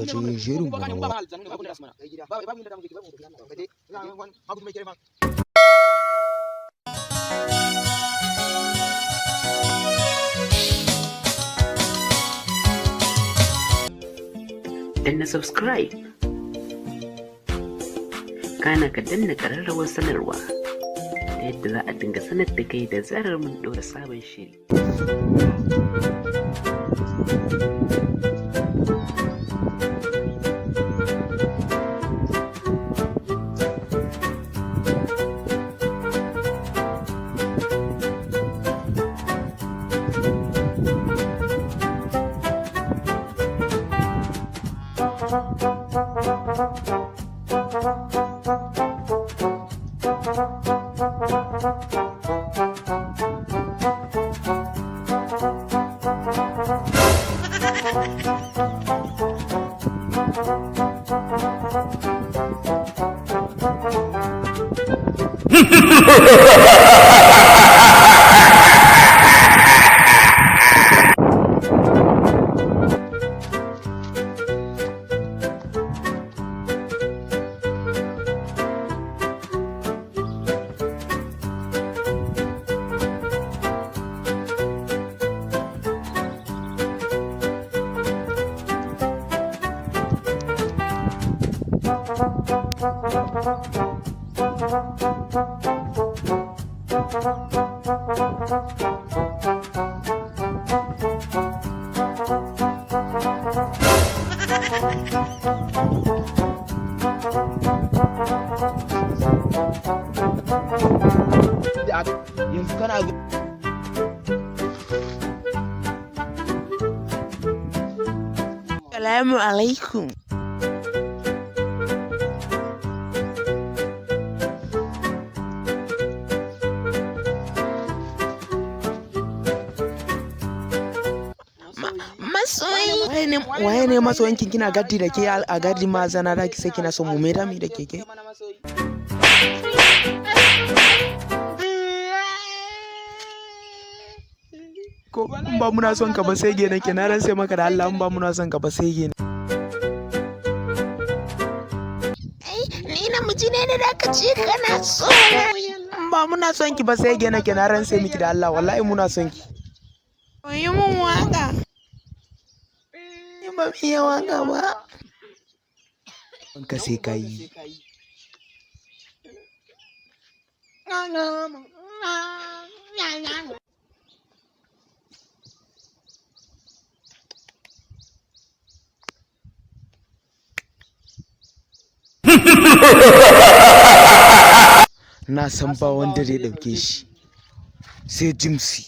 je jerin gwanon. Danna subscribe, kana ka danna ƙararrawar sanarwa ta yadda za a dinga sanar da kai da zarar mun ɗora sabon shiri. Yanzu kana Assalamu alaikum. Waye ne masoyinkin kina gaddi da ke a gaddi ma zana da ki sai kina son mu mai dami da keke? Ko in ba muna son ka ba sai gene ke na ran sai maka da Allah in ba muna son ka ba sai gene. Ni namiji ne da ka ce kana so. In ba muna son ki ba sai gene ke na ran sai miki da Allah wallahi muna son ki. Yi mun waka. Ba mi ya waka ba. Ka sai ka yi. Na san ba wanda zai ɗauke shi sai Jimsi.